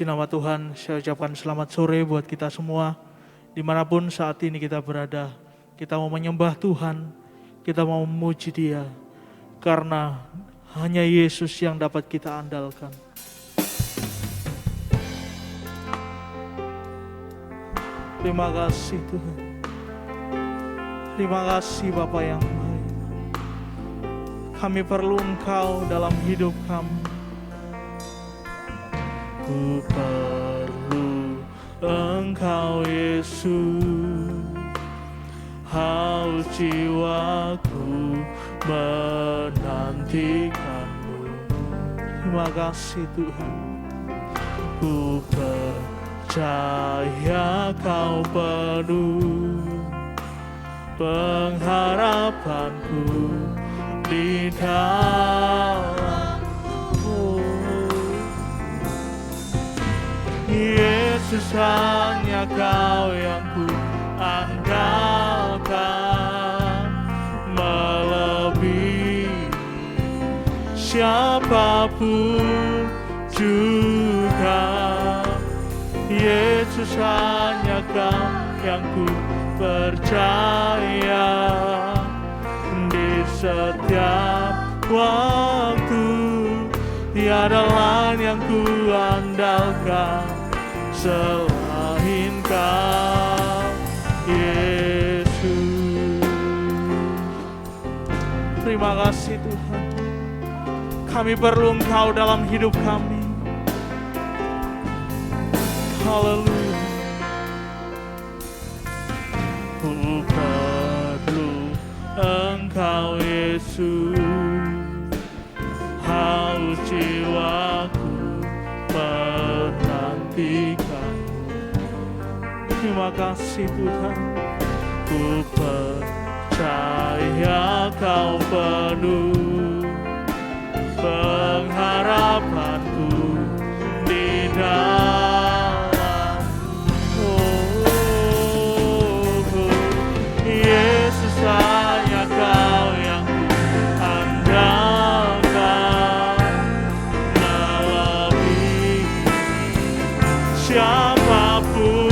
Puji nama Tuhan, saya ucapkan selamat sore buat kita semua. Dimanapun saat ini kita berada, kita mau menyembah Tuhan, kita mau memuji Dia. Karena hanya Yesus yang dapat kita andalkan. Terima kasih Tuhan. Terima kasih Bapa yang baik. Kami perlu Engkau dalam hidup kami. Ku perlu Engkau Yesus, haus jiwaku menantikanmu. Terima kasih Tuhan. Ku percaya Kau penuh pengharapanku di dalam Yesus, hanya Kau yang ku andalkan, melebihi siapapun juga. Yesus, hanya Kau yang ku percaya di setiap waktu. Tiada lain yang ku andalkan selain Kau, Yesus. Terima kasih Tuhan. Kami perlu Engkau dalam hidup kami. Haleluya. Ku perlu Engkau Yesus, haus jiwaku menantikanmu. Terima kasih Tuhan. Ku percaya Kau penuh pengharapanku di dalam Yesus, hanya Kau yang ku andalkan, melebihi siapapun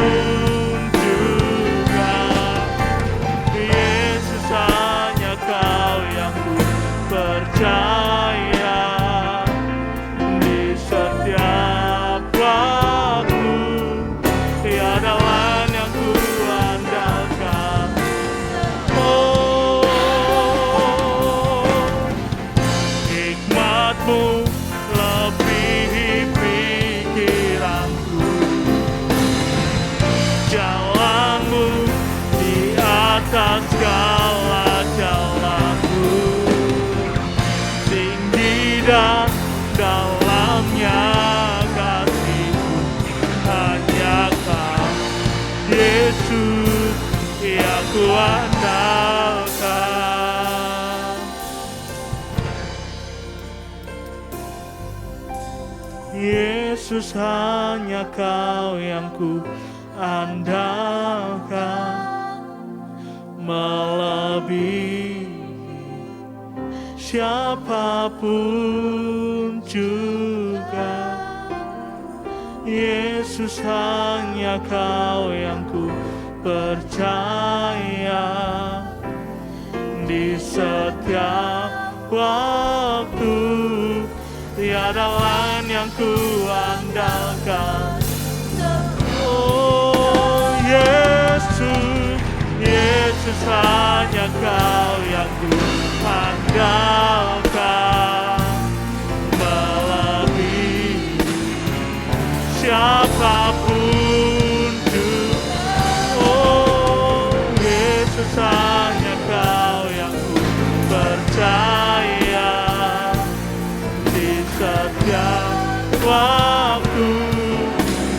juga. Yesus, hanya Kau yang ku percaya di setiap waktu. Tiada lain yang ku andalkan. Hikmat-Mu lebihi pikiranku, jalan-Mu di atas segala jalanku. Tinggi dan dalamnya kasih-Mu, hanya Kau Yesus yang ku andalkan. Yesus, hanya Kau yang ku andalkan, melebihi siapapun juga. Yesus, hanya Kau yang ku percaya di setiap waktu. tiada lain yang ku andalkan. Oh Yesus, Yesus hanya Kau yang ku andalkan, melebihi siapapun Tuhan. Oh Yesus hanya Kau yang ku percaya, di setiap waktu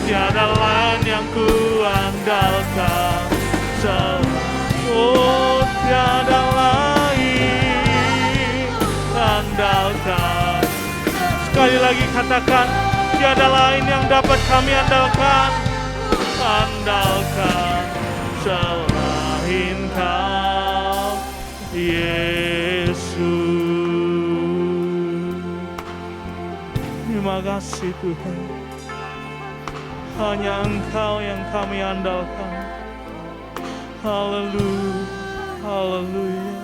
tiada lain yang ku andalkan. Oh tiada lain andalkan. Sekali lagi katakan, tiada lain yang dapat kami andalkan. Andalkan selain Kau Yesus. Terima kasih Tuhan, hanya Engkau yang kami andalkan. Haleluya, haleluya.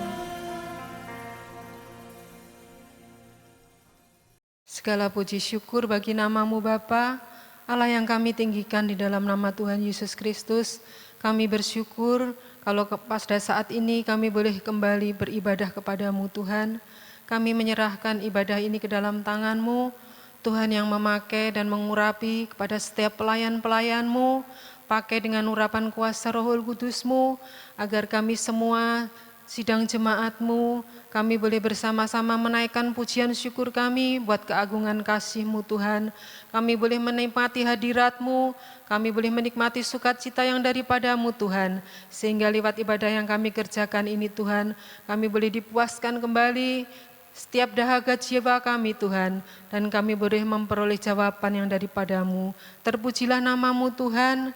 Segala puji syukur bagi nama-Mu Bapa, Allah yang kami tinggikan di dalam nama Tuhan Yesus Kristus. Kami bersyukur kalau pada saat ini kami boleh kembali beribadah kepada-Mu Tuhan. Kami menyerahkan ibadah ini ke dalam tangan-Mu, Tuhan yang memakai dan mengurapi kepada setiap pelayan-pelayan-Mu. Pakai dengan urapan kuasa Roh Kudus-Mu, agar kami semua sidang jemaat-Mu, kami boleh bersama-sama menaikkan pujian syukur kami buat keagungan kasih-Mu Tuhan. Kami boleh menikmati hadirat-Mu, kami boleh menikmati sukacita yang daripada-Mu Tuhan. Sehingga lewat ibadah yang kami kerjakan ini Tuhan, kami boleh dipuaskan kembali setiap dahaga jiwa kami Tuhan, dan kami boleh memperoleh jawaban yang daripada-Mu. Terpujilah nama-Mu Tuhan.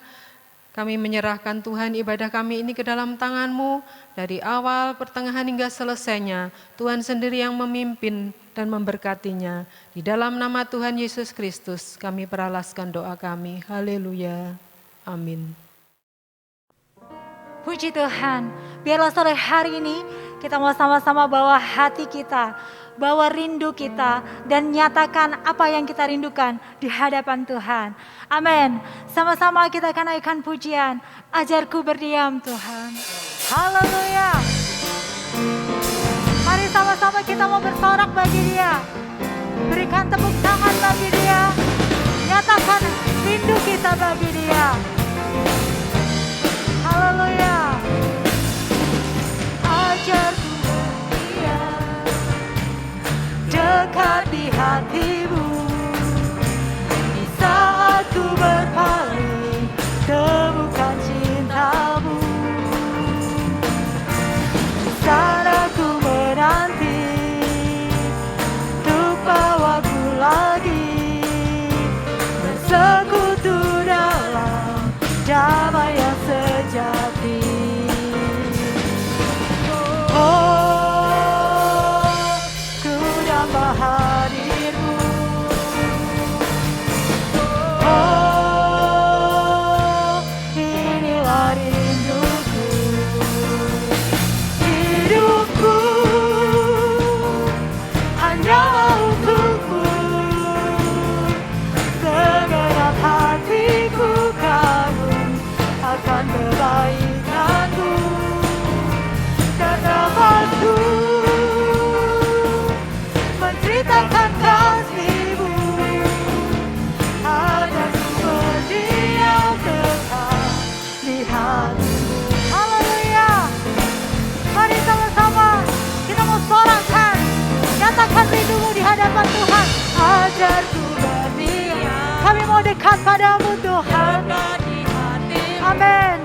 Kami menyerahkan Tuhan ibadah kami ini ke dalam tangan-Mu, dari awal, pertengahan hingga selesainya. Tuhan sendiri yang memimpin dan memberkatinya. Di dalam nama Tuhan Yesus Kristus kami peralaskan doa kami. Haleluya. Amin. Puji Tuhan, biarlah sore hari ini kita mau sama-sama bawa hati kita, bawa rindu kita, dan nyatakan apa yang kita rindukan di hadapan Tuhan. Amin. Sama-sama kita akan naikkan pujian, ajarku berdiam Tuhan. Haleluya. Mari sama-sama kita mau bersorak bagi Dia. Berikan tepuk tangan bagi Dia. Nyatakan rindu kita bagi Dia. Haleluya. Ajarku berdiam dekat di hati-Mu, di saat ku berpaling temukan cinta-Mu. Di sana ku menanti untuk bawaku lagi bersekutu dalam damai yang sejati. Oh, ku nambah hadir-Mu. Oh, inilah rinduku. Hidupku hanya untuk-Mu. Segenap hatiku kagum akan kebaikan-Mu. Namaku menceritakan kasih-Mu, hanya ku berdiam dekat di hati-Mu. Haleluya. Mari sama-sama kita mau sorakan, nyatakan rindu-Mu di hadapan Tuhan. Ajarku berdiam, kami mau dekat pada-Mu Tuhan. Amin.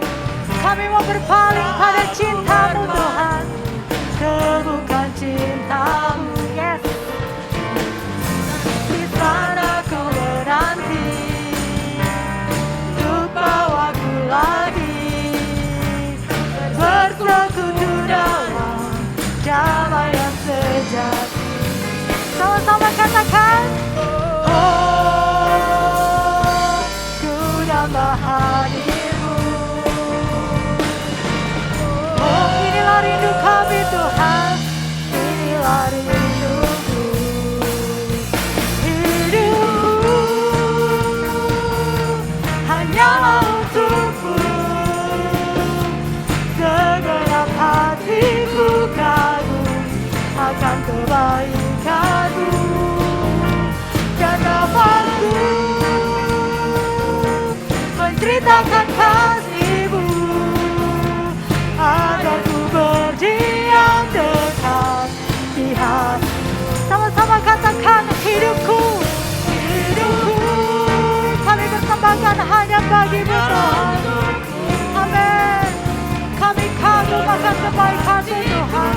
Kami mau berpaling pada cinta-Mu Tuhan. Temukan cinta-Mu, yes. Di sana ku menanti untuk bawaku lagi bersekutu dalam damai yang sejati. Sama-sama katakan, oh, ku nambah hadir-Mu. Oh, inilah rindu kami Tuhan, inilah rinduku. menceritakan kasih-Mu, agar ku berdiam dekat di hati. Sama-sama katakan, hidupku, kami persembahkan hanya bagi-Mu Tuhan. Amin. Kami kagum akan kebaikan-Mu Tuhan,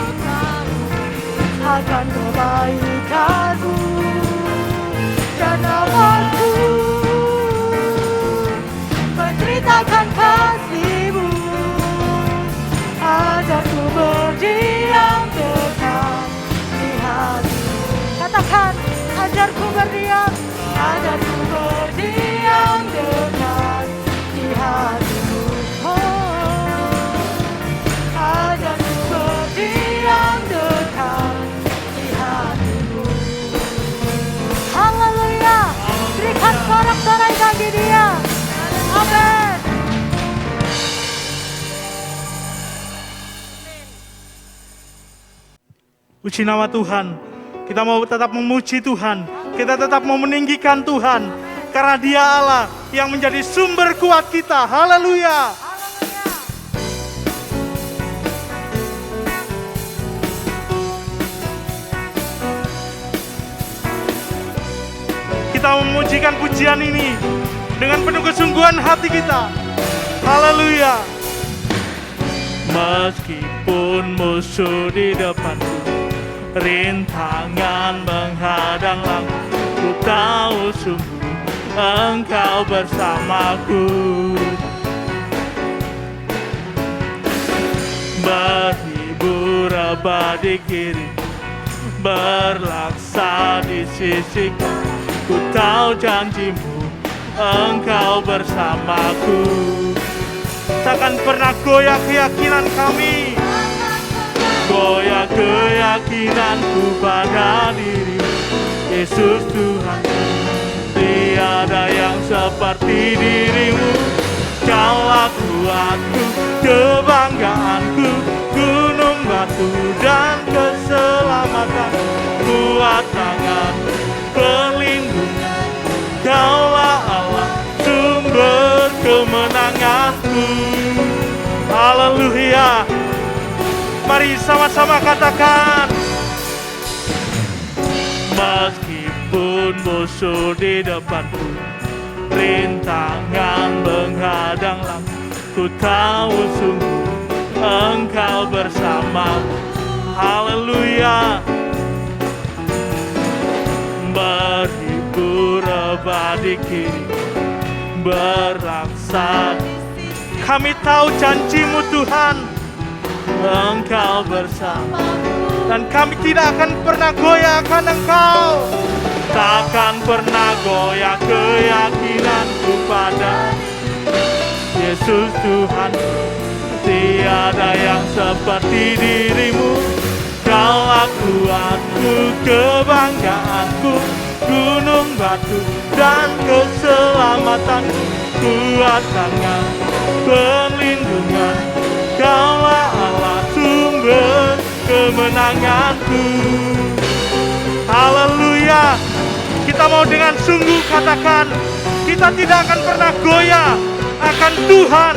akan kebaikan-Mu dan nama-Mu, menceritakan kasih-Mu, agar ku berdiam dekat di hati. Katakan, ajarku berdiam, ajarku berdiam dekat di hati-Mu. Oh, ajarku berdiam dekat di hati-Mu. Haleluya, berikan sorak-sorai bagi Dia. Amin. Puji nama Tuhan. Kita mau tetap memuji Tuhan. Kita tetap mau meninggikan Tuhan. Karena Dia Allah yang menjadi sumber kuat kita. Haleluya. Kita memujikan pujian ini dengan penuh kesungguhan hati kita. Haleluya. Meskipun musuh di depanku, rintangan menghadang langkah, ku tahu sungguh Engkau bersamaku. Berhibur rebah di kiri, berlaksa di sisiku, ku tahu janji-Mu Engkau bersamaku. Takkan pernah goyah keyakinan kami, goyah keyakinanku pada diri Yesus Tuhan. Tiada yang seperti diri-Mu, Kaulah kuatku, kebanggaanku, gunung batu dan keselamatan, kuat tangan, perlindungan, Kaulah Allah, sumber kemenanganku. Haleluya. Mari sama-sama katakan. Meskipun musuh di depanku, rintangan menghadang langkah, ku tahu sungguh Engkau bersama. Haleluya. Berhibur rebah di kiri, berlaksa. Kami tahu janji-Mu Tuhan, Engkau bersama, dan kami tidak akan pernah goyahkan Engkau. Takkan pernah goyah keyakinanku pada Yesus Tuhan. Tiada yang seperti diri-Mu, Kaulah kuatku, kebanggaanku, gunung batu dan keselamatan, kuat tangan, perlindungan, Kaulah Allah, sumber kemenanganku. Haleluya. Kita mau dengan sungguh katakan, kita tidak akan pernah goyah akan Tuhan.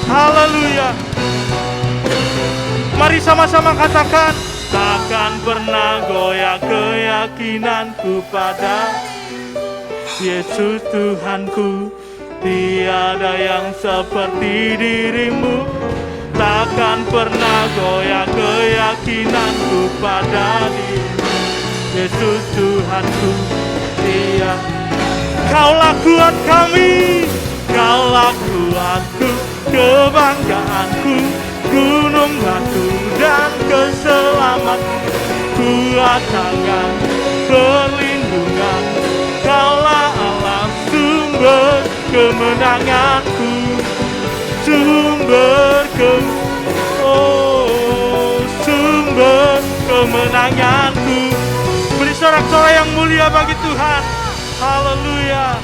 Haleluya. Mari sama-sama katakan, takkan pernah goyah keyakinanku pada Yesus Tuhanku. Tiada yang seperti diri-Mu, takkan pernah goyah keyakinanku pada Yesus Tuhanku. Dia, Kaulah kuat kami, Kaulah kuatku, kebanggaanku, gunung batu dan keselamatan, kuat tangan, perlindungan, Kaulah Allah, sumber kemenanganku, sumber kemenanganku. Beri sorak-sorai yang mulia bagi Tuhan. Haleluya.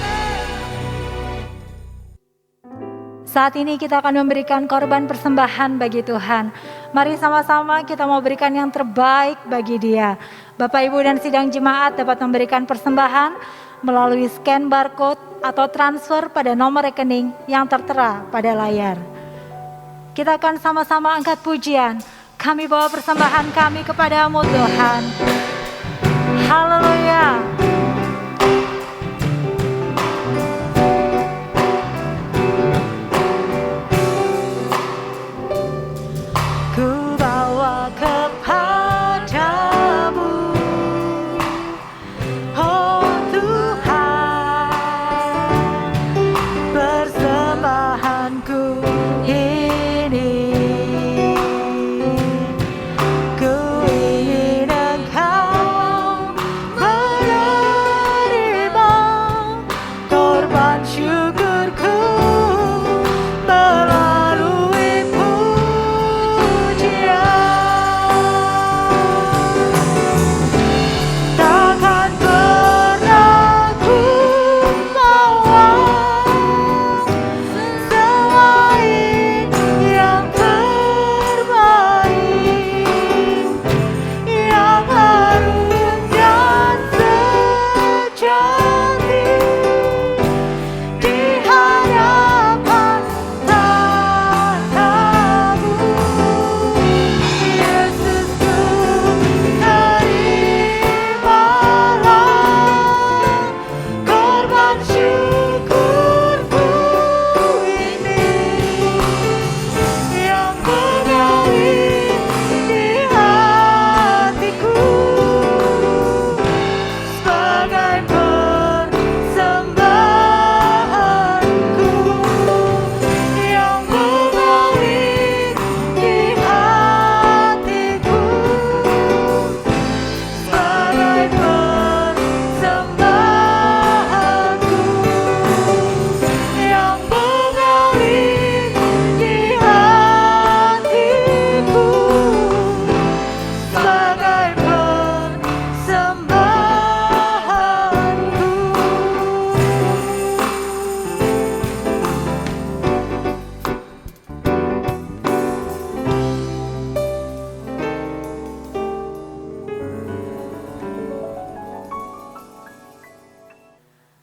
Saat ini kita akan memberikan korban persembahan bagi Tuhan. Mari sama-sama kita mau berikan yang terbaik bagi Dia. Bapak, Ibu, dan sidang jemaat dapat memberikan persembahan melalui scan barcode atau transfer pada nomor rekening yang tertera pada layar. Kita akan sama-sama angkat pujian. Kami bawa persembahan kami kepadamu Tuhan. Haleluya.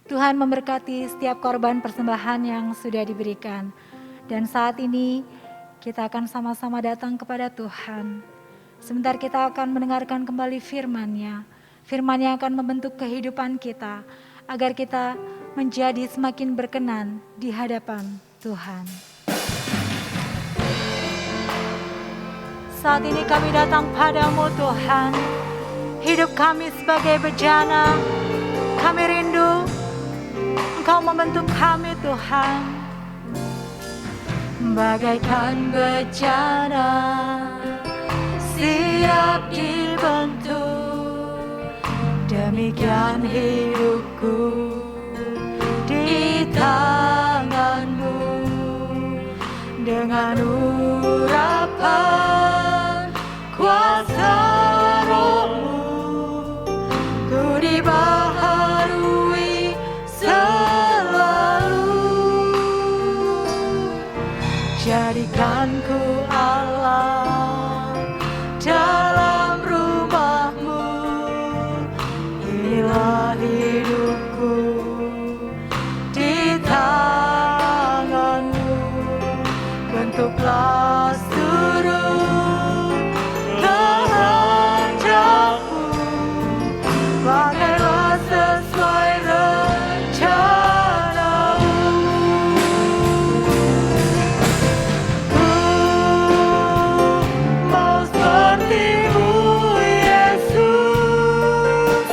Tuhan memberkati setiap korban persembahan yang sudah diberikan. Dan saat ini kita akan sama-sama datang kepada Tuhan. Sebentar kita akan mendengarkan kembali firman-Nya. Firman-Nya akan membentuk kehidupan kita agar kita menjadi semakin berkenan di hadapan Tuhan. Saat ini kami datang padamu Tuhan. Hidup kami sebagai bejana, kami rindu Engkau membentuk kami Tuhan. Bagaikan bejana siap dibentuk, demikian hidupku di tangan-Mu. Dengan urapan kuasa Roh-Mu, ku dibaharui selalu. Jadikan ku Allah dalam rumah-Mu. Inilah hidupku di tangan-Mu. Bentuklah seluruh kehendak-Mu, pakailah sesuai rencana-Mu. Ku mau seperti-Mu Yesus,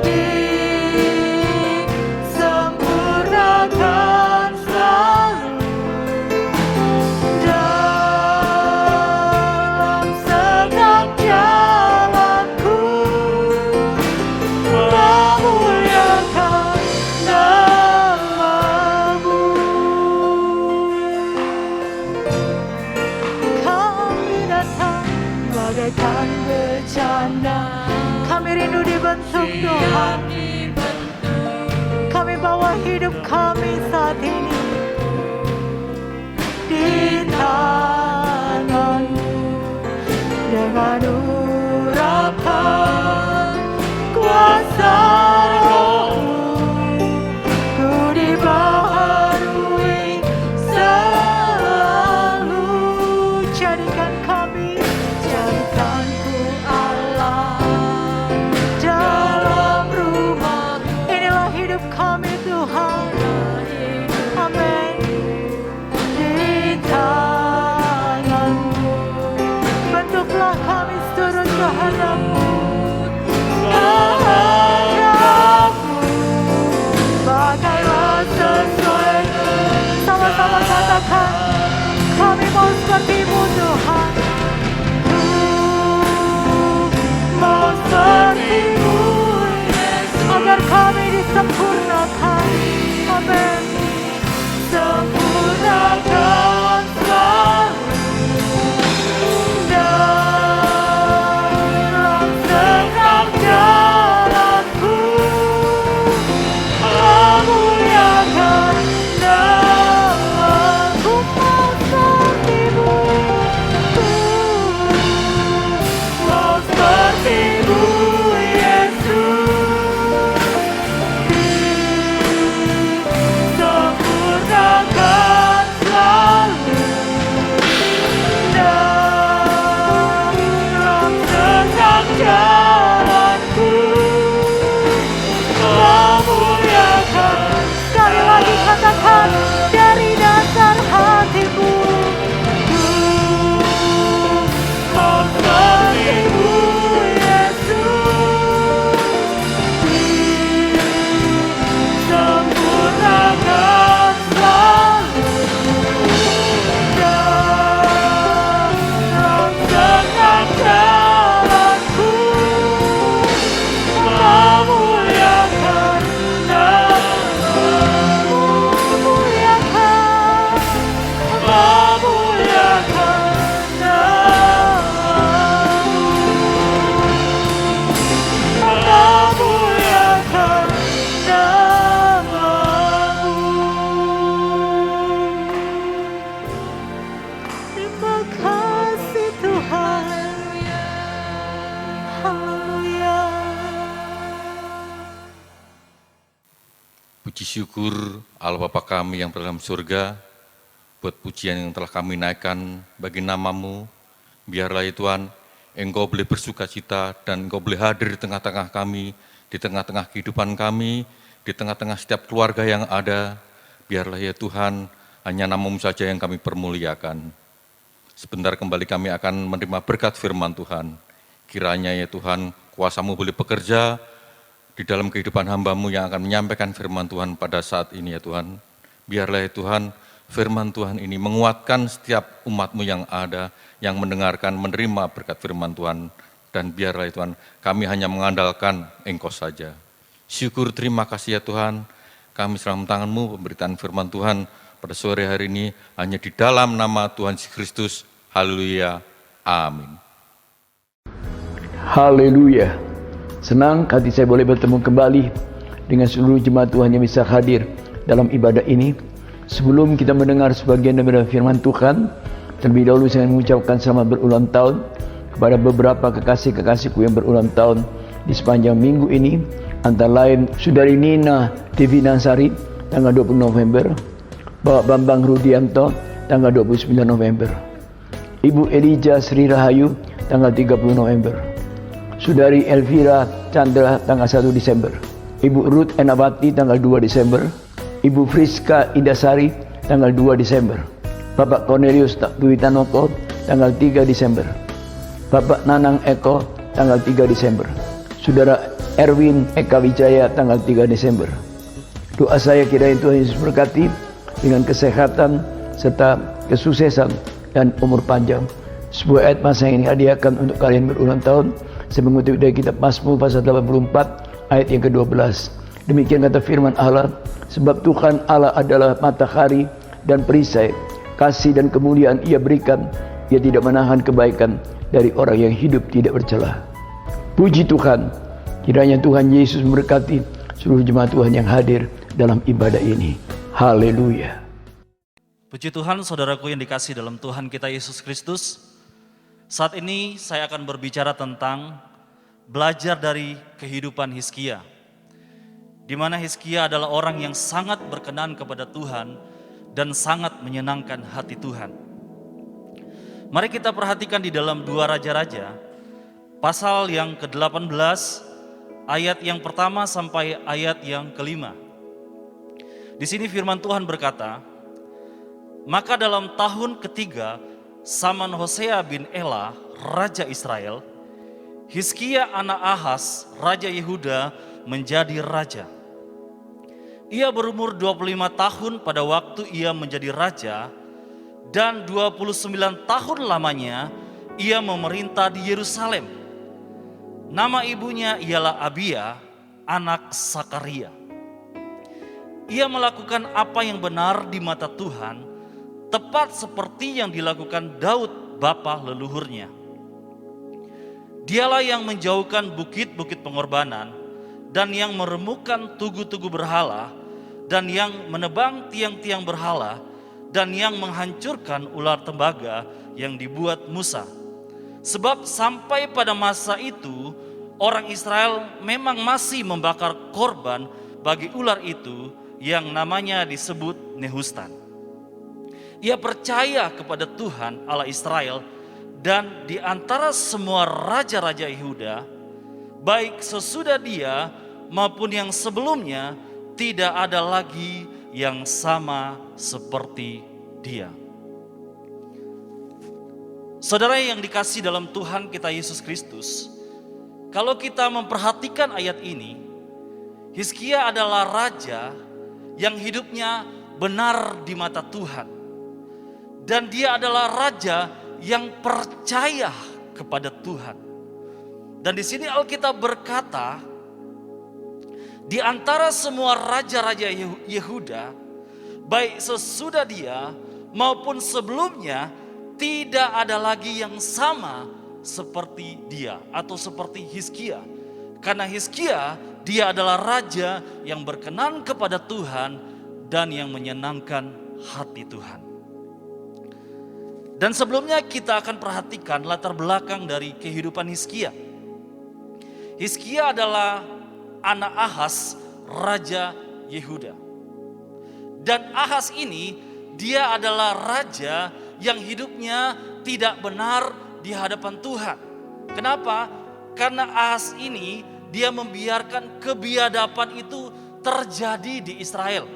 disempurnakan selalu. Tuhan. Amin. Di tangan-Mu, bentuklah kami turun ke hadap-Mu, pakailah sesuai. Sama-sama katakan, kami mau seperti-Mu Tuhan. Mau seperti-Mu agar kami disempurnakan. Amin. Sempurnakan dalam setiap jalanku, memuliakan nama-Mu. Mau seperti-Mu, mau seperti-Mu Yesus. Sempurnakan selalu dalam setiap jalanku, memuliakan. Sekali lagi katakan dari dasar hatimu, mau seperti-Mu Yesus. Sempurnakan selalu dalam setiap jalanku, memuliakan nama-Mu, memuliakan nama-Mu, memuliakan nama-Mu. Terima kasih Tuhan. Haleluya. Puji syukur Allah Bapa kami yang berdalam surga, buat pujian yang telah kami naikkan bagi nama-Mu. Biarlah ya Tuhan, Engkau boleh bersuka cita dan Engkau boleh hadir di tengah-tengah kami, di tengah-tengah kehidupan kami, di tengah-tengah setiap keluarga yang ada. Biarlah ya Tuhan, hanya nama-Mu saja yang kami permuliakan. Sebentar kembali kami akan menerima berkat firman Tuhan. Kiranya ya Tuhan, kuasa-Mu boleh bekerja di dalam kehidupan hamba-Mu yang akan menyampaikan firman Tuhan pada saat ini ya Tuhan. Biarlah ya Tuhan, firman Tuhan ini menguatkan setiap umat-Mu yang ada, yang mendengarkan, menerima berkat firman Tuhan. Dan biarlah ya Tuhan, kami hanya mengandalkan Engkau saja. Syukur terima kasih ya Tuhan, kami dalam tangan-Mu pemberitaan firman Tuhan pada sore hari ini hanya di dalam nama Tuhan Yesus Kristus. Haleluya. Amin. Haleluya. Senang hati saya boleh bertemu kembali dengan seluruh jemaat Tuhan yang bisa hadir dalam ibadah ini. Sebelum kita mendengar sebagian daripada firman Tuhan, terlebih dahulu saya mengucapkan selamat berulang tahun kepada beberapa kekasih-kekasihku yang berulang tahun di sepanjang minggu ini. Antara lain Saudari Nina Devi Nansari tanggal 20 November, Bapak Bambang Rudianto tanggal 29 November, Ibu Elijah Sri Rahayu tanggal 30 November, Saudari Elvira Chandra tanggal 1 Desember, Ibu Ruth Enawati tanggal 2 Desember, Ibu Friska Indasari tanggal 2 Desember, Bapak Cornelius Witanoko tanggal 3 Desember, Bapak Nanang Eko tanggal 3 Desember, Saudara Erwin Eka Wijaya tanggal 3 Desember. Doa saya kiranya Tuhan Yesus berkati dengan kesehatan serta kesuksesan dan umur panjang. Sebuah ayat masa yang ini hadiahkan untuk kalian berulang tahun. Saya mengutip dari kitab Mazmur pasal 84 ayat yang ke-12. Demikian kata firman Allah, sebab Tuhan Allah adalah matahari dan perisai, kasih dan kemuliaan Ia berikan, Ia tidak menahan kebaikan dari orang yang hidup tidak bercelah. Puji Tuhan, kiranya Tuhan Yesus memberkati seluruh jemaat Tuhan yang hadir dalam ibadah ini. Haleluya. Puji Tuhan, saudaraku yang dikasih dalam Tuhan kita Yesus Kristus. Saat ini saya akan berbicara tentang belajar dari kehidupan Hizkia. Di mana Hizkia adalah orang yang sangat berkenan kepada Tuhan dan sangat menyenangkan hati Tuhan. Mari kita perhatikan di dalam 2 Raja-Raja, pasal yang ke-18, ayat yang pertama sampai ayat yang ke-5. Di sini firman Tuhan berkata, maka dalam tahun ketiga zaman Hosea bin Ela, Raja Israel, Hizkia anak Ahaz, Raja Yehuda menjadi raja. Ia berumur 25 tahun pada waktu ia menjadi raja, dan 29 tahun lamanya ia memerintah di Yerusalem. Nama ibunya ialah Abia, anak Sakaria. Ia melakukan apa yang benar di mata Tuhan, tepat seperti yang dilakukan Daud bapa leluhurnya. Dialah yang menjauhkan bukit-bukit pengorbanan, dan yang meremukkan tugu-tugu berhala, dan yang menebang tiang-tiang berhala, dan yang menghancurkan ular tembaga yang dibuat Musa. Sebab sampai pada masa itu, orang Israel memang masih membakar korban bagi ular itu yang namanya disebut Nehustan. Ia percaya kepada Tuhan Allah Israel, dan di antara semua raja-raja Yehuda, baik sesudah dia maupun yang sebelumnya, tidak ada lagi yang sama seperti dia. Saudara yang dikasihi dalam Tuhan kita Yesus Kristus, kalau kita memperhatikan ayat ini, Hizkia adalah raja yang hidupnya benar di mata Tuhan. Dan dia adalah raja yang percaya kepada Tuhan. Dan di sini Alkitab berkata, di antara semua raja-raja Yehuda, baik sesudah dia maupun sebelumnya, tidak ada lagi yang sama seperti dia atau seperti Hizkia. Karena Hizkia, dia adalah raja yang berkenan kepada Tuhan dan yang menyenangkan hati Tuhan. Dan sebelumnya kita akan perhatikan latar belakang dari kehidupan Hizkia. Hizkia adalah anak Ahaz, Raja Yehuda. Dan Ahaz ini, dia adalah raja yang hidupnya tidak benar di hadapan Tuhan. Kenapa? Karena Ahaz ini, dia membiarkan kebiadaban itu terjadi di Israel.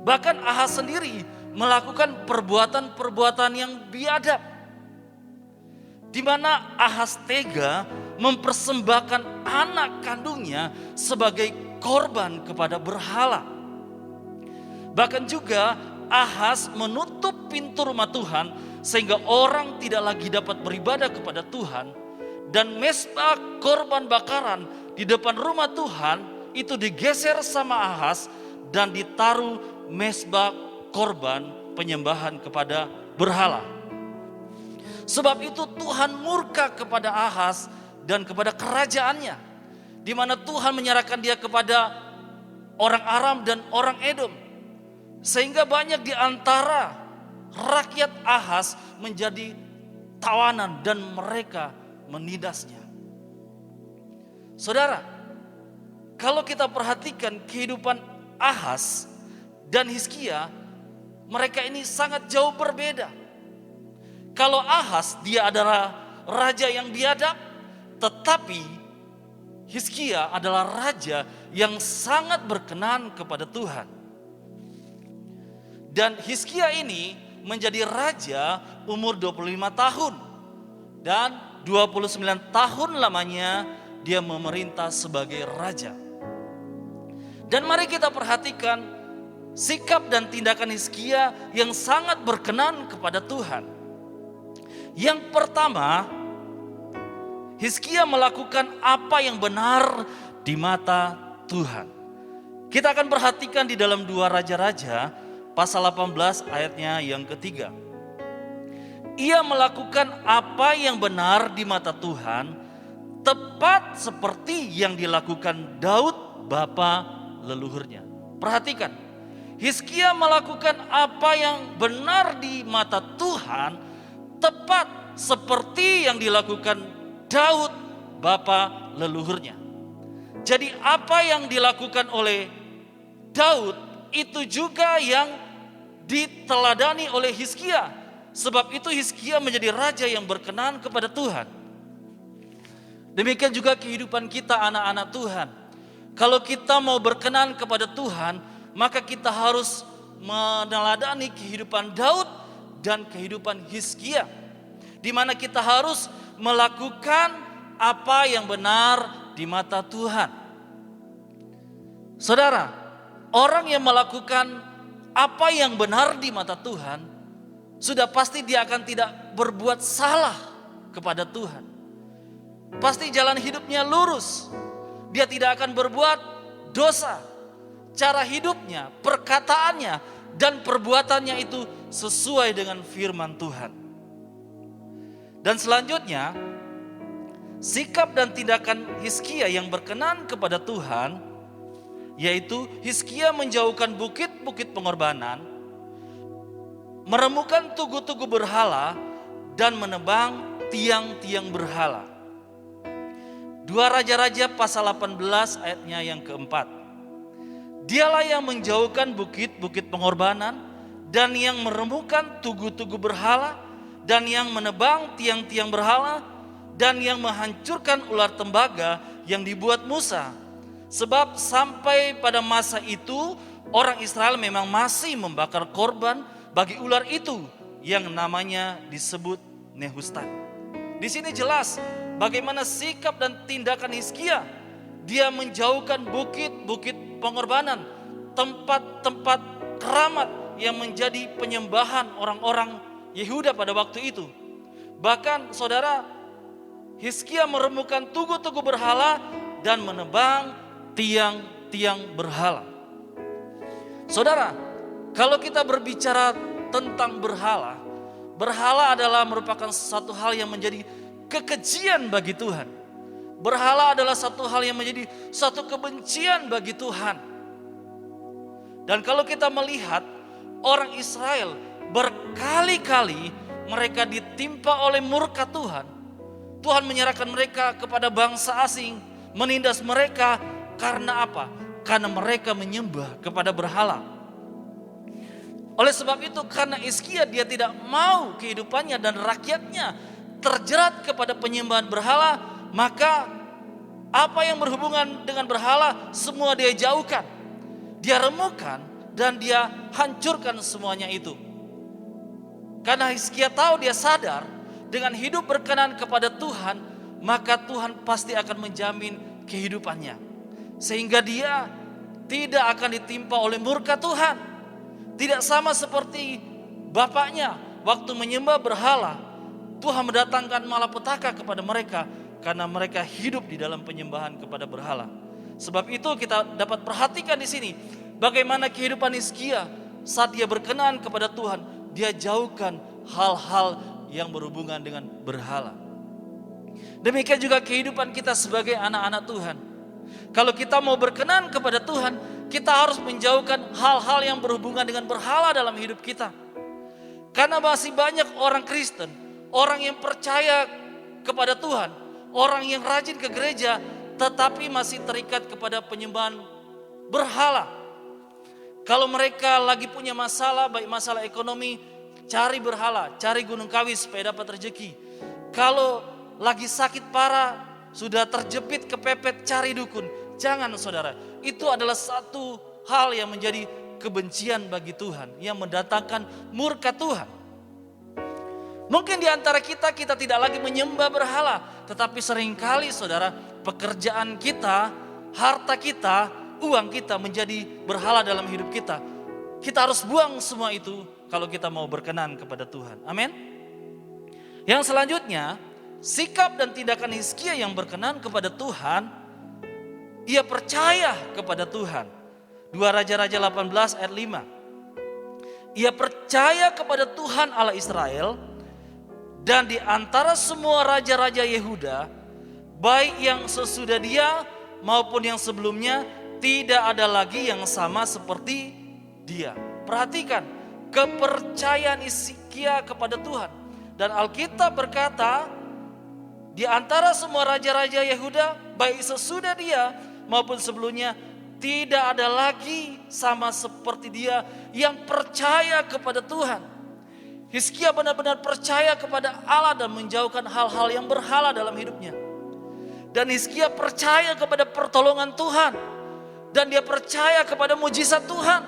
Bahkan Ahaz sendiri melakukan perbuatan-perbuatan yang biadab, di mana Ahaz tega mempersembahkan anak kandungnya sebagai korban kepada berhala. Bahkan juga Ahaz menutup pintu rumah Tuhan sehingga orang tidak lagi dapat beribadah kepada Tuhan, dan mezbah korban bakaran di depan rumah Tuhan itu digeser sama Ahaz dan ditaruh mezbah korban penyembahan kepada berhala. Sebab itu Tuhan murka kepada Ahaz dan kepada kerajaannya, di mana Tuhan menyerahkan dia kepada orang Aram dan orang Edom, sehingga banyak di antara rakyat Ahaz menjadi tawanan dan mereka menindasnya. Saudara, kalau kita perhatikan kehidupan Ahaz dan Hizkia, mereka ini sangat jauh berbeda. Kalau Ahaz, dia adalah raja yang biadab, tetapi Hizkia adalah raja yang sangat berkenan kepada Tuhan. Dan Hizkia ini menjadi raja umur 25 tahun. Dan 29 tahun lamanya dia memerintah sebagai raja. Dan mari kita perhatikan sikap dan tindakan Hizkia yang sangat berkenan kepada Tuhan. Yang pertama, Hizkia melakukan apa yang benar di mata Tuhan. Kita akan perhatikan di dalam 2 Raja-Raja pasal 18 ayatnya yang ketiga. Ia melakukan apa yang benar di mata Tuhan, tepat seperti yang dilakukan Daud bapa leluhurnya. Perhatikan, Hizkia melakukan apa yang benar di mata Tuhan, tepat seperti yang dilakukan Daud bapa leluhurnya. Jadi apa yang dilakukan oleh Daud itu juga yang diteladani oleh Hizkia. Sebab itu Hizkia menjadi raja yang berkenan kepada Tuhan. Demikian juga kehidupan kita anak-anak Tuhan. Kalau kita mau berkenan kepada Tuhan, maka kita harus meneladani kehidupan Daud dan kehidupan Hizkia, di mana kita harus melakukan apa yang benar di mata Tuhan. Saudara, orang yang melakukan apa yang benar di mata Tuhan, sudah pasti dia akan tidak berbuat salah kepada Tuhan. Pasti jalan hidupnya lurus. Dia tidak akan berbuat dosa. Cara hidupnya, perkataannya, dan perbuatannya itu sesuai dengan firman Tuhan. Dan selanjutnya, sikap dan tindakan Hizkia yang berkenan kepada Tuhan, yaitu Hizkia menjauhkan bukit-bukit pengorbanan, meremukkan tugu-tugu berhala, dan menebang tiang-tiang berhala. 2 Raja-Raja pasal 18 ayatnya yang keempat. Dialah yang menjauhkan bukit-bukit pengorbanan, dan yang meremukkan tugu-tugu berhala, dan yang menebang tiang-tiang berhala, dan yang menghancurkan ular tembaga yang dibuat Musa. Sebab sampai pada masa itu orang Israel memang masih membakar korban bagi ular itu yang namanya disebut Nehustan. Di sini jelas bagaimana sikap dan tindakan Hizkia. Dia menjauhkan bukit-bukit pengorbanan, tempat-tempat keramat yang menjadi penyembahan orang-orang Yehuda pada waktu itu. Bahkan saudara, Hizkia meremukkan tugu-tugu berhala dan menebang tiang-tiang berhala. Saudara, kalau kita berbicara tentang berhala, berhala adalah merupakan satu hal yang menjadi kekejian bagi Tuhan. Berhala adalah satu hal yang menjadi satu kebencian bagi Tuhan. Dan kalau kita melihat orang Israel berkali-kali mereka ditimpa oleh murka Tuhan. Tuhan menyerahkan mereka kepada bangsa asing, menindas mereka karena apa? Karena mereka menyembah kepada berhala. Oleh sebab itu, karena Hizkia dia tidak mau kehidupannya dan rakyatnya terjerat kepada penyembahan berhala, maka apa yang berhubungan dengan berhala semua dia jauhkan. Dia remukkan dan dia hancurkan semuanya itu. Karena Hizkia tahu, dia sadar dengan hidup berkenan kepada Tuhan, maka Tuhan pasti akan menjamin kehidupannya. Sehingga dia tidak akan ditimpa oleh murka Tuhan. Tidak sama seperti bapaknya waktu menyembah berhala. Tuhan mendatangkan malapetaka kepada mereka karena mereka hidup di dalam penyembahan kepada berhala. Sebab itu kita dapat perhatikan di sini bagaimana kehidupan Hizkia saat dia berkenan kepada Tuhan, dia jauhkan hal-hal yang berhubungan dengan berhala. Demikian juga kehidupan kita sebagai anak-anak Tuhan. Kalau kita mau berkenan kepada Tuhan, kita harus menjauhkan hal-hal yang berhubungan dengan berhala dalam hidup kita. Karena masih banyak orang Kristen, orang yang percaya kepada Tuhan, orang yang rajin ke gereja, tetapi masih terikat kepada penyembahan berhala. Kalau mereka lagi punya masalah, baik masalah ekonomi, cari berhala, cari gunung kawi supaya dapat rezeki. Kalau lagi sakit parah, sudah terjepit kepepet, cari dukun. Jangan saudara, itu adalah satu hal yang menjadi kebencian bagi Tuhan, yang mendatangkan murka Tuhan. Mungkin di antara kita tidak lagi menyembah berhala, tetapi seringkali saudara, pekerjaan kita, harta kita, uang kita menjadi berhala dalam hidup kita. Kita harus buang semua itu kalau kita mau berkenan kepada Tuhan. Amin. Yang selanjutnya, sikap dan tindakan Hizkia yang berkenan kepada Tuhan, ia percaya kepada Tuhan. 2 Raja-Raja 18 ayat 5. Ia percaya kepada Tuhan Allah Israel, dan di antara semua raja-raja Yehuda, baik yang sesudah dia maupun yang sebelumnya, tidak ada lagi yang sama seperti dia. Perhatikan kepercayaan Hizkia kepada Tuhan. Dan Alkitab berkata, di antara semua raja-raja Yehuda, baik sesudah dia maupun sebelumnya, tidak ada lagi sama seperti dia yang percaya kepada Tuhan. Hizkia benar-benar percaya kepada Allah dan menjauhkan hal-hal yang berhala dalam hidupnya. Dan Hizkia percaya kepada pertolongan Tuhan. dan dia percaya kepada mujizat Tuhan.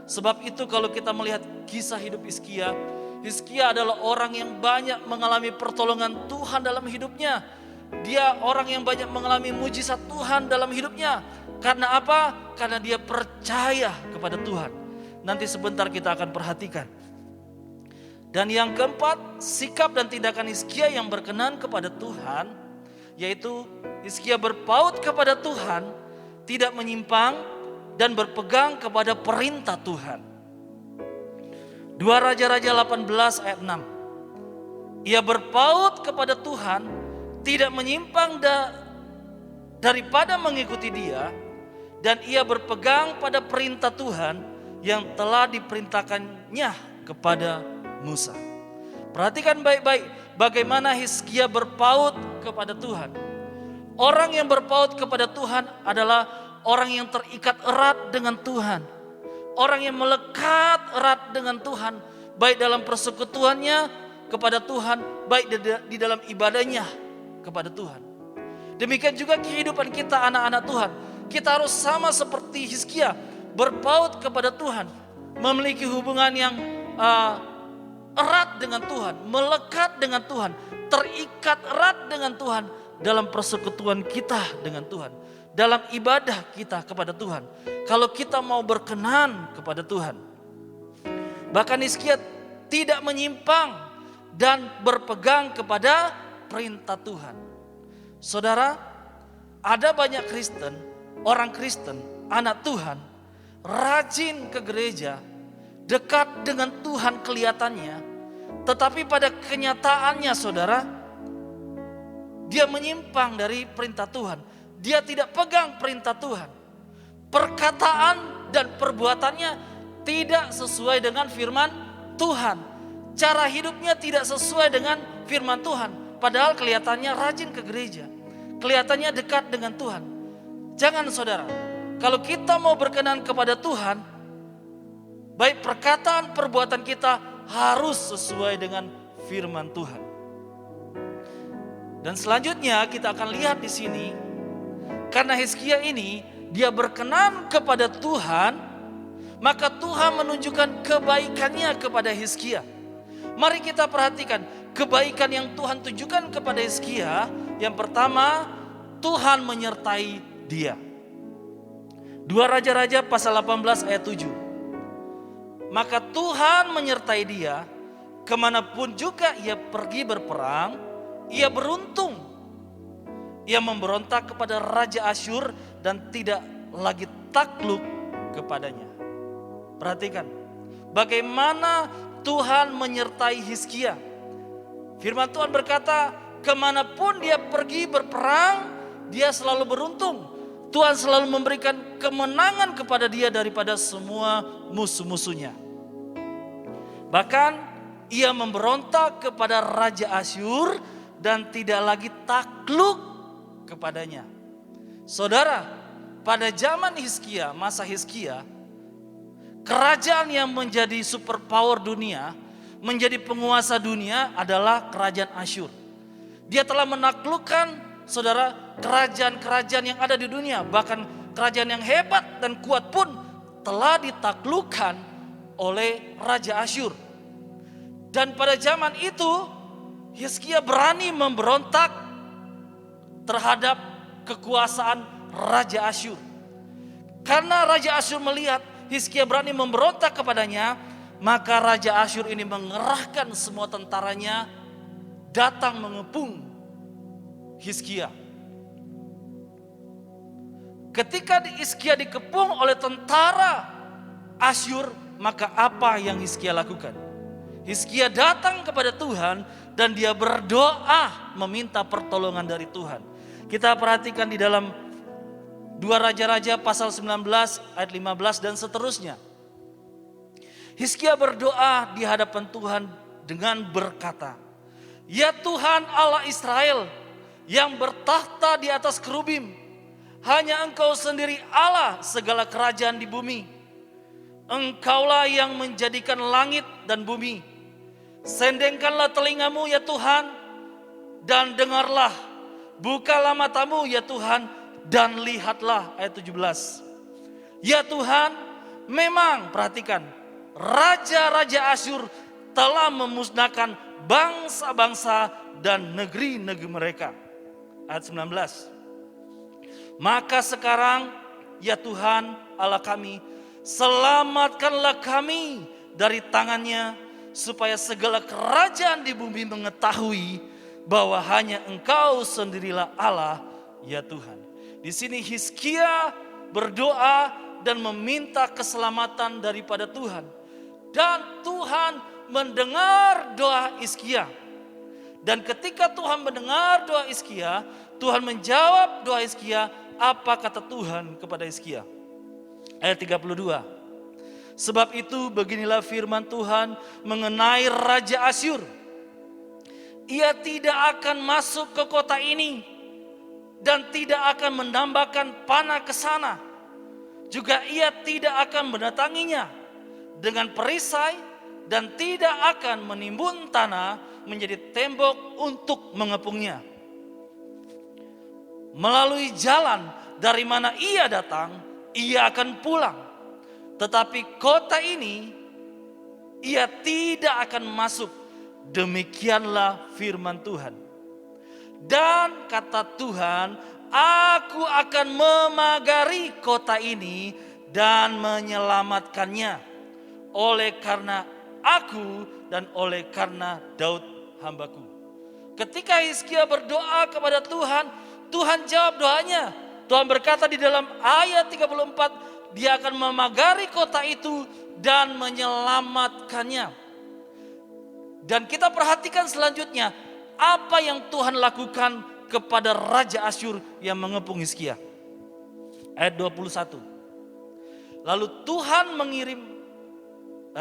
Sebab itu kalau kita melihat kisah hidup Hizkia, Hizkia adalah orang yang banyak mengalami pertolongan Tuhan dalam hidupnya. Dia orang yang banyak mengalami mujizat Tuhan dalam hidupnya. Karena apa? Karena dia percaya kepada Tuhan. Nanti sebentar kita akan perhatikan. Dan yang keempat, sikap dan tindakan Hizkia yang berkenan kepada Tuhan, yaitu Hizkia berpaut kepada Tuhan, tidak menyimpang dan berpegang kepada perintah Tuhan. 2 Raja-Raja 18 ayat 6. Ia berpaut kepada Tuhan, tidak menyimpang daripada mengikuti Dia, dan ia berpegang pada perintah Tuhan yang telah diperintahkannya kepada Musa. Perhatikan baik-baik bagaimana Hizkia berpaut kepada Tuhan. Orang yang berpaut kepada Tuhan adalah orang yang terikat erat dengan Tuhan. Orang yang melekat erat dengan Tuhan, baik dalam persekutuannya kepada Tuhan, baik di dalam ibadahnya kepada Tuhan. Demikian juga kehidupan kita anak-anak Tuhan. Kita harus sama seperti Hizkia, berpaut kepada Tuhan, memiliki hubungan yang erat dengan Tuhan, melekat dengan Tuhan, terikat erat dengan Tuhan dalam persekutuan kita dengan Tuhan, dalam ibadah kita kepada Tuhan. Kalau kita mau berkenan kepada Tuhan. Bahkan Hizkia tidak menyimpang dan berpegang kepada perintah Tuhan. Saudara, ada banyak Kristen, orang Kristen, anak Tuhan, rajin ke gereja, dekat dengan Tuhan kelihatannya, tetapi pada kenyataannya saudara, dia menyimpang dari perintah Tuhan. Dia tidak pegang perintah Tuhan. Perkataan dan perbuatannya tidak sesuai dengan firman Tuhan. Cara hidupnya tidak sesuai dengan firman Tuhan. Padahal kelihatannya rajin ke gereja, kelihatannya dekat dengan Tuhan. Jangan saudara, kalau kita mau berkenan kepada Tuhan, baik perkataan perbuatan kita harus sesuai dengan firman Tuhan. Dan selanjutnya kita akan lihat di sini, karena Hizkia ini dia berkenan kepada Tuhan, maka Tuhan menunjukkan kebaikannya kepada Hizkia. Mari kita perhatikan kebaikan yang Tuhan tunjukkan kepada Hizkia. Yang pertama, Tuhan menyertai dia. 2 Raja-Raja pasal 18 ayat 7. Maka Tuhan menyertai dia, kemanapun juga ia pergi berperang, ia beruntung. Ia memberontak kepada Raja Asyur dan tidak lagi takluk kepadanya. Perhatikan bagaimana Tuhan menyertai Hizkia. Firman Tuhan berkata, kemanapun dia pergi berperang, dia selalu beruntung. Tuhan selalu memberikan kemenangan kepada dia daripada semua musuh-musuhnya. Bahkan ia memberontak kepada Raja Asyur dan tidak lagi takluk kepadanya. Saudara, pada zaman Hizkia, masa Hizkia, kerajaan yang menjadi superpower dunia, menjadi penguasa dunia adalah kerajaan Asyur. Dia telah menaklukkan, saudara, kerajaan-kerajaan yang ada di dunia. Bahkan kerajaan yang hebat dan kuat pun telah ditaklukkan oleh Raja Asyur. Dan pada zaman itu, Hizkia berani memberontak terhadap kekuasaan Raja Asyur. Karena Raja Asyur melihat Hizkia berani memberontak kepadanya, maka Raja Asyur ini mengerahkan semua tentaranya datang mengepung Hizkia. Ketika Hizkia dikepung oleh tentara Asyur, maka apa yang Hizkia lakukan? Hizkia datang kepada Tuhan dan dia berdoa meminta pertolongan dari Tuhan. Kita perhatikan di dalam 2 Raja-Raja pasal 19 ayat 15 dan seterusnya. Hizkia berdoa di hadapan Tuhan dengan berkata, "Ya Tuhan Allah Israel yang bertahta di atas kerubim, hanya Engkau sendiri Allah segala kerajaan di bumi. Engkaulah yang menjadikan langit dan bumi. Sendengkanlah telingamu ya Tuhan dan dengarlah. Bukalah matamu ya Tuhan dan lihatlah." Ayat 17. Ya Tuhan, memang perhatikan, raja-raja Asyur telah memusnahkan bangsa-bangsa dan negeri-negeri mereka. Ayat 19. Maka sekarang, ya Tuhan Allah kami, selamatkanlah kami dari tangannya, supaya segala kerajaan di bumi mengetahui bahwa hanya Engkau sendirilah Allah, ya Tuhan. Di sini Hizkia berdoa dan meminta keselamatan daripada Tuhan. Dan Tuhan mendengar doa Hizkia. Dan ketika Tuhan mendengar doa Hizkia, Tuhan menjawab doa Hizkia. Apa kata Tuhan kepada Hizkia? Ayat 32. Sebab itu beginilah firman Tuhan mengenai Raja Asyur. Ia tidak akan masuk ke kota ini dan tidak akan menambahkan panah ke sana. Juga ia tidak akan mendatanginya dengan perisai dan tidak akan menimbun tanah menjadi tembok untuk mengepungnya. Melalui jalan dari mana ia datang, ia akan pulang. Tetapi kota ini ia tidak akan masuk. Demikianlah firman Tuhan. Dan kata Tuhan, aku akan memagari kota ini dan menyelamatkannya. Oleh karena aku dan oleh karena Daud hambaku. Ketika Hizkia berdoa kepada Tuhan, Tuhan jawab doanya. Tuhan berkata di dalam ayat 34, Dia akan memagari kota itu dan menyelamatkannya. Dan kita perhatikan selanjutnya, apa yang Tuhan lakukan kepada Raja Asyur yang mengepung Hizkia. Ayat 21. Lalu Tuhan mengirim,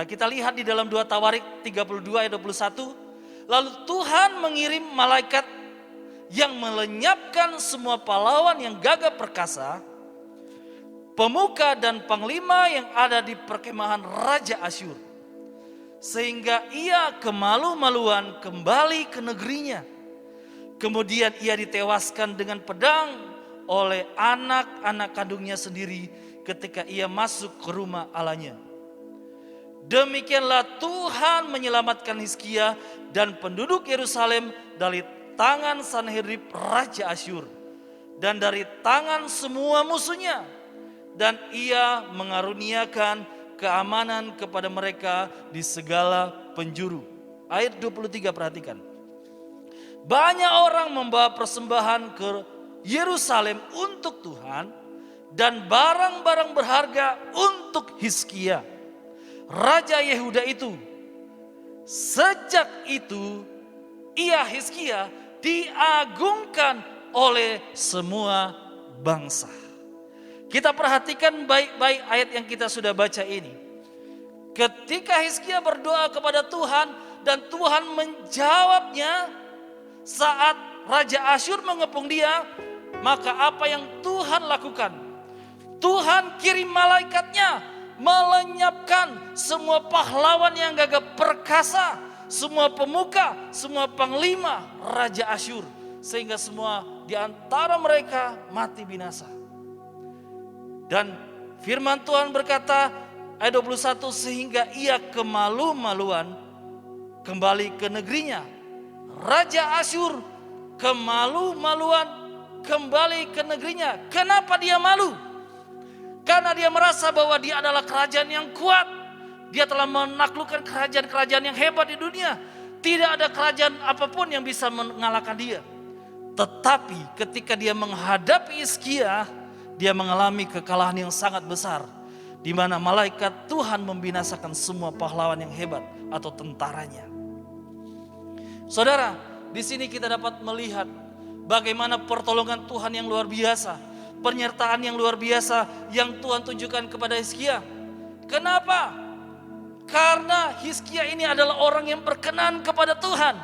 kita lihat di dalam 2 Tawarik 32 ayat 21. Lalu Tuhan mengirim malaikat yang melenyapkan semua pahlawan yang gagah perkasa, pemuka dan panglima yang ada di perkemahan Raja Asyur, sehingga ia kemalu-maluan kembali ke negerinya. Kemudian ia ditewaskan dengan pedang oleh anak-anak kandungnya sendiri ketika ia masuk ke rumah Allahnya. Demikianlah Tuhan menyelamatkan Hizkia dan penduduk Yerusalem dari tangan Sanherib Raja Asyur dan dari tangan semua musuhnya, dan ia mengaruniakan keamanan kepada mereka di segala penjuru. Ayat 23 perhatikan. Banyak orang membawa persembahan ke Yerusalem untuk Tuhan dan barang-barang berharga untuk Hizkia, Raja Yehuda itu. Sejak itu ia Hizkia diagungkan oleh semua bangsa. Kita perhatikan baik-baik ayat yang kita sudah baca ini. Ketika Hizkia berdoa kepada Tuhan dan Tuhan menjawabnya saat Raja Asyur mengepung dia, maka apa yang Tuhan lakukan? Tuhan kirim malaikatnya melenyapkan semua pahlawan yang gagah perkasa, semua pemuka, semua panglima Raja Asyur, sehingga semua di antara mereka mati binasa. Dan firman Tuhan berkata ayat 21, sehingga ia kemalu-maluan kembali ke negerinya. Raja Asyur kemalu-maluan kembali ke negerinya. Kenapa dia malu? Karena dia merasa bahwa dia adalah kerajaan yang kuat. Dia telah menaklukkan kerajaan-kerajaan yang hebat di dunia. Tidak ada kerajaan apapun yang bisa mengalahkan dia. Tetapi ketika dia menghadapi Hizkia, dia mengalami kekalahan yang sangat besar, di mana malaikat Tuhan membinasakan semua pahlawan yang hebat atau tentaranya. Saudara, di sini kita dapat melihat bagaimana pertolongan Tuhan yang luar biasa, penyertaan yang luar biasa yang Tuhan tunjukkan kepada Hizkia. Kenapa? Karena Hizkia ini adalah orang yang berkenan kepada Tuhan.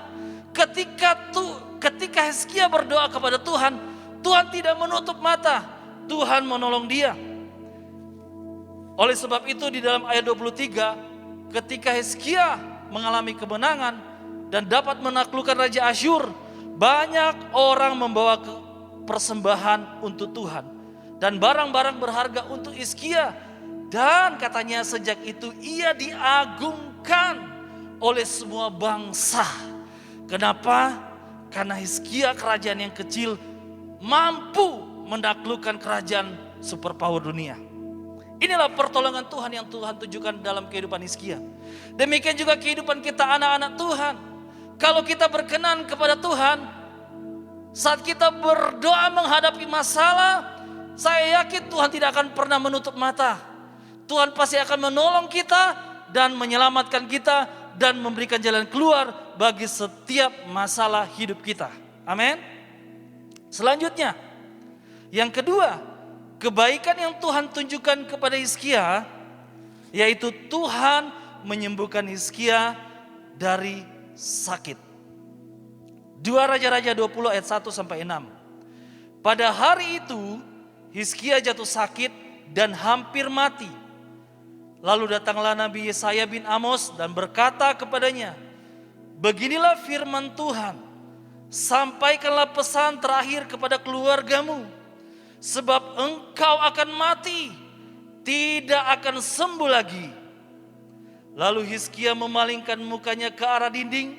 Ketika Hizkia berdoa kepada Tuhan, Tuhan tidak menutup mata, Tuhan menolong dia. Oleh sebab itu di dalam ayat 23, ketika Hizkia mengalami kemenangan dan dapat menaklukkan Raja Asyur, banyak orang membawa persembahan untuk Tuhan. dan barang-barang berharga untuk Hizkia. Dan katanya sejak itu ia diagungkan oleh semua bangsa. Kenapa? Karena Hizkia kerajaan yang kecil mampu menaklukkan kerajaan superpower dunia. Inilah pertolongan Tuhan yang Tuhan tunjukkan dalam kehidupan Hizkia. Demikian juga kehidupan kita anak-anak Tuhan. Kalau kita berkenan kepada Tuhan, saat kita berdoa menghadapi masalah, saya yakin Tuhan tidak akan pernah menutup mata. Tuhan pasti akan menolong kita dan menyelamatkan kita dan memberikan jalan keluar bagi setiap masalah hidup kita. Amin. Selanjutnya, yang kedua, kebaikan yang Tuhan tunjukkan kepada Hizkia, yaitu Tuhan menyembuhkan Hizkia dari sakit. 2 Raja-Raja 20 ayat 1 sampai 6. Pada hari itu Hizkia jatuh sakit dan hampir mati. Lalu datanglah Nabi Yesaya bin Amos dan berkata kepadanya, beginilah firman Tuhan, sampaikanlah pesan terakhir kepada keluargamu, sebab engkau akan mati, tidak akan sembuh lagi. Lalu Hizkia memalingkan mukanya ke arah dinding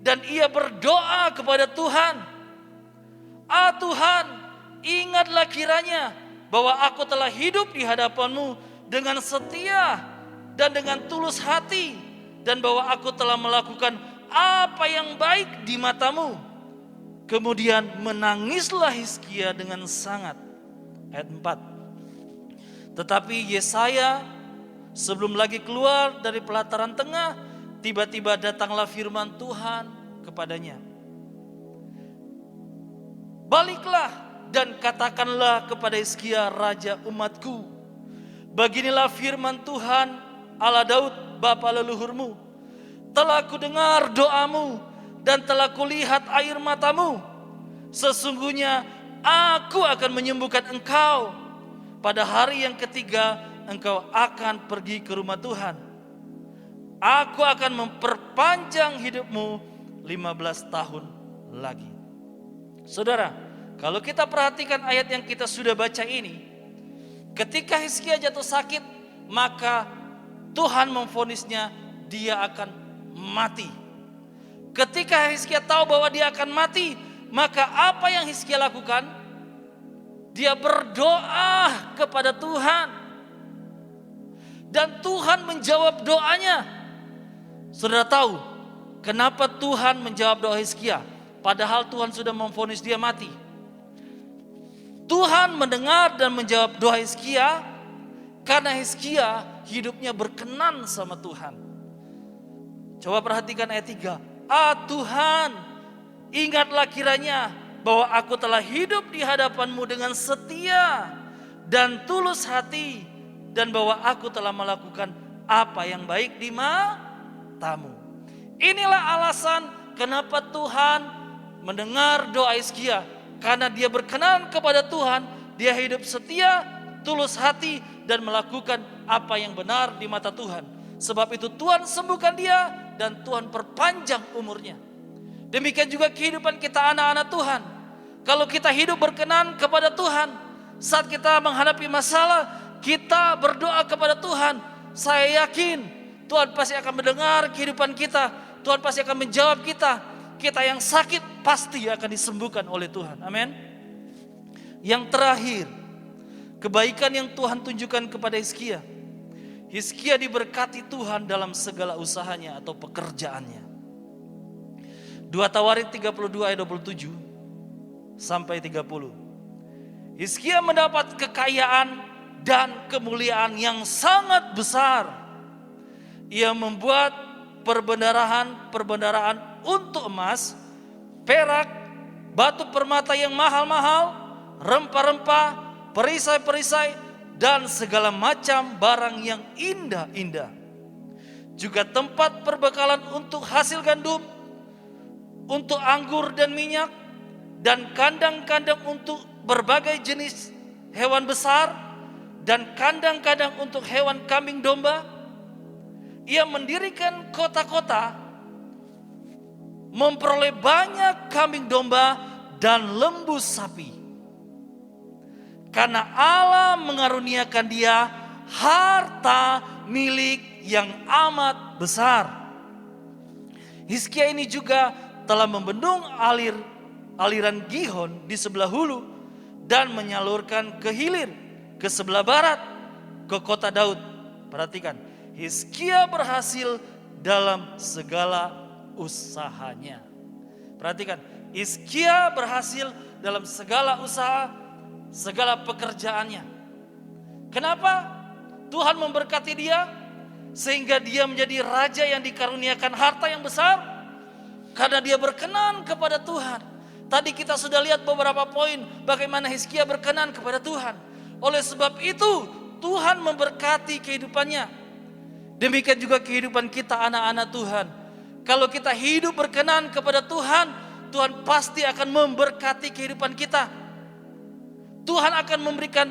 dan ia berdoa kepada Tuhan. Ah Tuhan, ingatlah kiranya bahwa aku telah hidup di hadapan-Mu dengan setia dan dengan tulus hati, dan bahwa aku telah melakukan apa yang baik di mata-Mu. Kemudian menangislah Hizkia dengan sangat. Ayat 4. Tetapi Yesaya sebelum lagi keluar dari pelataran tengah, tiba-tiba datanglah firman Tuhan kepadanya. Baliklah dan katakanlah kepada Hizkia raja umatku, beginilah firman Tuhan Allah Daud bapa leluhurmu, telah kudengar doamu dan telah kulihat air matamu. Sesungguhnya aku akan menyembuhkan engkau. Pada hari yang ketiga engkau akan pergi ke rumah Tuhan. Aku akan memperpanjang hidupmu 15 tahun lagi. Saudara, kalau kita perhatikan ayat yang kita sudah baca ini, ketika Hizkia jatuh sakit, maka Tuhan memvonisnya dia akan mati. Ketika Hizkia tahu bahwa dia akan mati, maka apa yang Hizkia lakukan? Dia berdoa kepada Tuhan. Dan Tuhan menjawab doanya. Saudara tahu kenapa Tuhan menjawab doa Hizkia? Padahal Tuhan sudah memvonis dia mati. Tuhan mendengar dan menjawab doa Hizkia karena Hizkia hidupnya berkenan sama Tuhan. Coba perhatikan ayat 3. Ah Tuhan, ingatlah kiranya bahwa aku telah hidup di hadapan-Mu dengan setia dan tulus hati, dan bahwa aku telah melakukan apa yang baik di mata-Mu. Inilah alasan kenapa Tuhan mendengar doa Hizkia. Karena dia berkenan kepada Tuhan, dia hidup setia, tulus hati, dan melakukan apa yang benar di mata Tuhan. Sebab itu Tuhan sembuhkan dia dan Tuhan perpanjang umurnya. Demikian juga kehidupan kita anak-anak Tuhan. Kalau kita hidup berkenan kepada Tuhan, saat kita menghadapi masalah, kita berdoa kepada Tuhan, saya yakin Tuhan pasti akan mendengar kehidupan kita. Tuhan pasti akan menjawab kita. Kita yang sakit pasti akan disembuhkan oleh Tuhan. Amin. Yang terakhir, kebaikan yang Tuhan tunjukkan kepada Hizkia. Hizkia diberkati Tuhan dalam segala usahanya atau pekerjaannya. 2 Tawarik 32 ayat 27 sampai 30. Hizkia mendapat kekayaan dan kemuliaan yang sangat besar. Ia membuat perbendaharaan untuk emas, perak, batu permata yang mahal-mahal, rempah-rempah, perisai-perisai, dan segala macam barang yang indah-indah. Juga tempat perbekalan untuk hasil gandum, untuk anggur dan minyak, dan kandang-kandang untuk berbagai jenis hewan besar, dan kandang-kandang untuk hewan kambing domba. Ia mendirikan kota-kota, memperoleh banyak kambing domba dan lembu sapi. karena Allah mengaruniakan dia harta milik yang amat besar. Hizkia ini juga telah membendung aliran Gihon di sebelah hulu dan menyalurkan ke hilir, ke sebelah barat, ke kota Daud. Perhatikan, Hizkia berhasil dalam segala usahanya. Perhatikan, Hizkia berhasil dalam segala usaha, segala pekerjaannya. Kenapa? Tuhan memberkati dia sehingga dia menjadi raja yang dikaruniakan harta yang besar karena dia berkenan kepada Tuhan. Tadi kita sudah lihat beberapa poin bagaimana Hizkia berkenan kepada Tuhan. Oleh sebab itu Tuhan memberkati kehidupannya. Demikian juga kehidupan kita anak-anak Tuhan. Kalau kita hidup berkenan kepada Tuhan, Tuhan pasti akan memberkati kehidupan kita. Tuhan akan memberikan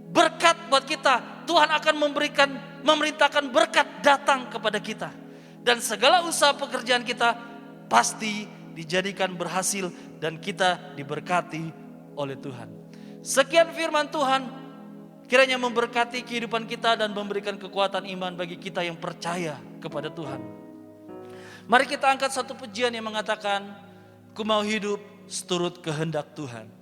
berkat buat kita. Tuhan akan memerintahkan berkat datang kepada kita. Dan segala usaha pekerjaan kita pasti dijadikan berhasil dan kita diberkati oleh Tuhan. Sekian firman Tuhan, kiranya memberkati kehidupan kita dan memberikan kekuatan iman bagi kita yang percaya kepada Tuhan. Mari kita angkat satu pujian yang mengatakan, ku mau hidup seturut kehendak Tuhan.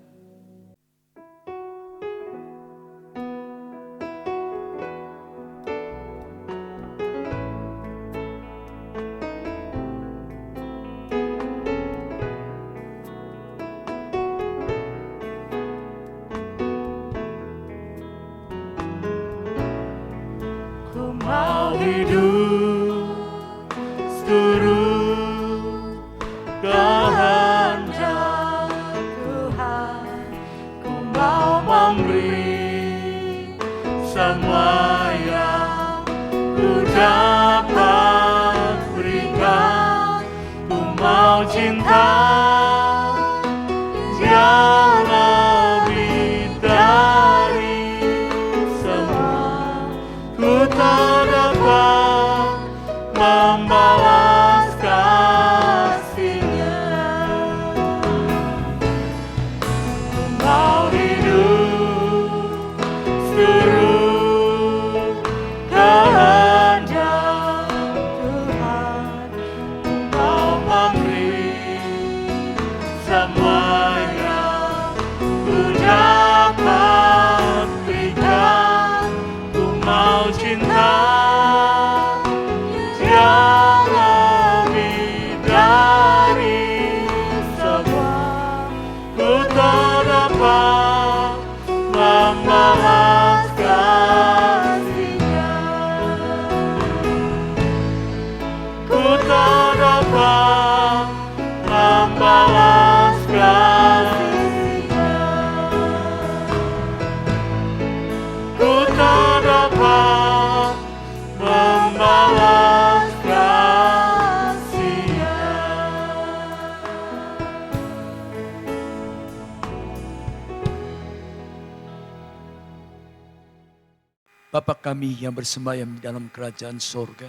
Bapa kami yang bersemayam di dalam kerajaan sorga,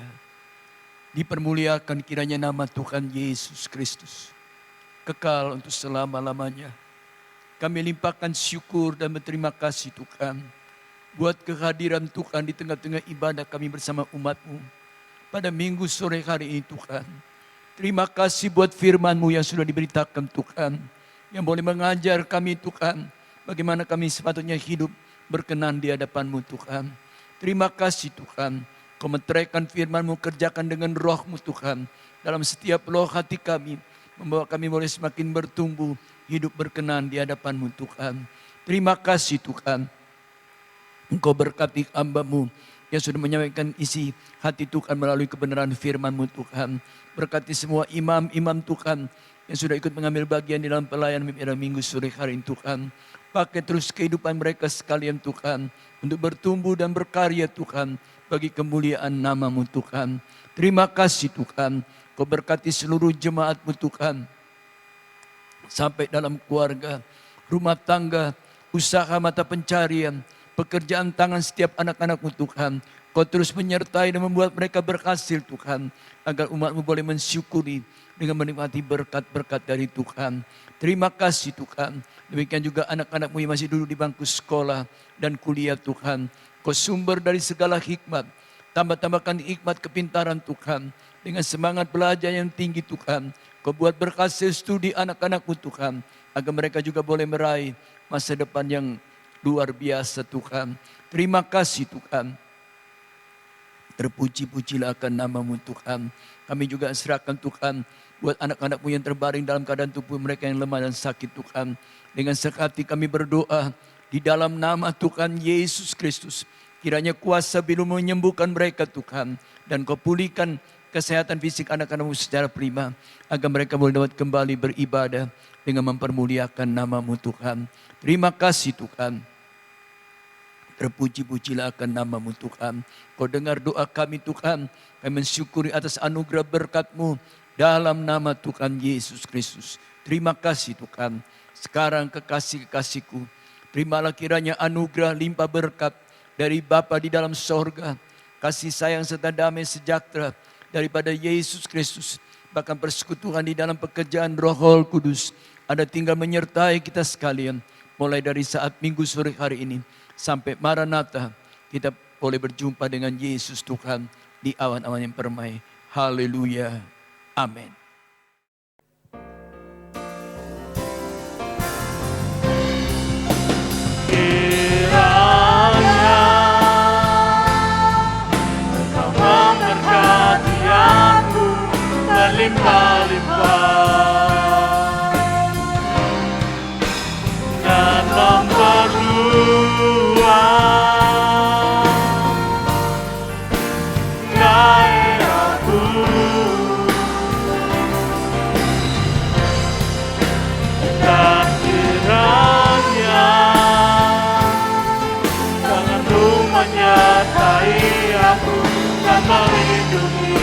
dipermuliakan kiranya nama Tuhan Yesus Kristus, kekal untuk selama-lamanya. Kami limpahkan syukur dan berterima kasih Tuhan, buat kehadiran Tuhan di tengah-tengah ibadah kami bersama umat-Mu pada minggu sore hari ini Tuhan. Terima kasih buat firman-Mu yang sudah diberitakan Tuhan, yang boleh mengajar kami Tuhan, bagaimana kami sepatutnya hidup berkenan di hadapan-Mu Tuhan. Terima kasih Tuhan, Kau meteraikan firman-Mu, kerjakan dengan roh-Mu Tuhan. Dalam setiap loh hati kami, membawa kami boleh semakin bertumbuh, hidup berkenan di hadapan-Mu Tuhan. Terima kasih Tuhan, Engkau berkati hamba-Mu yang sudah menyampaikan isi hati Tuhan melalui kebenaran firman-Mu Tuhan. Berkati semua imam-imam Tuhan yang sudah ikut mengambil bagian di dalam pelayanan minggu sore hari ini Tuhan. Pakai terus kehidupan mereka sekalian Tuhan, untuk bertumbuh dan berkarya Tuhan, bagi kemuliaan nama-Mu Tuhan. Terima kasih Tuhan, Kau berkati seluruh jemaat-Mu Tuhan, sampai dalam keluarga, rumah tangga, usaha mata pencarian, pekerjaan tangan setiap anak-anak-Mu Tuhan. Kau terus menyertai dan membuat mereka berhasil Tuhan, agar umat-Mu boleh mensyukuri dengan menikmati berkat-berkat dari Tuhan. Terima kasih Tuhan. Demikian juga anak-anak-Mu yang masih duduk di bangku sekolah dan kuliah Tuhan. Kau sumber dari segala hikmat. Tambah-tambahkan hikmat kepintaran Tuhan. Dengan semangat belajar yang tinggi Tuhan. Kau buat berhasil studi anak-anak-Mu Tuhan. Agar mereka juga boleh meraih masa depan yang luar biasa Tuhan. Terima kasih Tuhan. Terpuji-pujilah akan nama-Mu Tuhan. Kami juga serahkan Tuhan buat anak-anak-Mu yang terbaring dalam keadaan tubuh mereka yang lemah dan sakit Tuhan. Dengan sekali kami berdoa di dalam nama Tuhan Yesus Kristus. Kiranya kuasa biru menyembuhkan mereka Tuhan. Dan Kau pulihkan kesehatan fisik anak-anak-Mu secara prima. Agar mereka boleh dapat kembali beribadah dengan mempermuliakan nama-Mu Tuhan. Terima kasih Tuhan. Terpuji-pujilah akan nama-Mu Tuhan. Kau dengar doa kami Tuhan. Kami mensyukuri atas anugerah berkat-Mu dalam nama Tuhan Yesus Kristus. Terima kasih Tuhan. Sekarang kekasih-kekasihku, terimalah kiranya anugerah limpah berkat dari Bapa di dalam sorga. Kasih sayang serta damai sejahtera daripada Yesus Kristus. Bahkan persekutuan di dalam pekerjaan Roh Kudus ada tinggal menyertai kita sekalian. Mulai dari saat Minggu sore hari ini sampai Maranatha, kita boleh berjumpa dengan Yesus Tuhan di awan-awan yang permai. Haleluya. Amin. Kiranya Engkau memberkati aku berlimpah-limpah dan memperluas gairahku. Dan kiranya tangan-Mu menyertai aku dan melindungi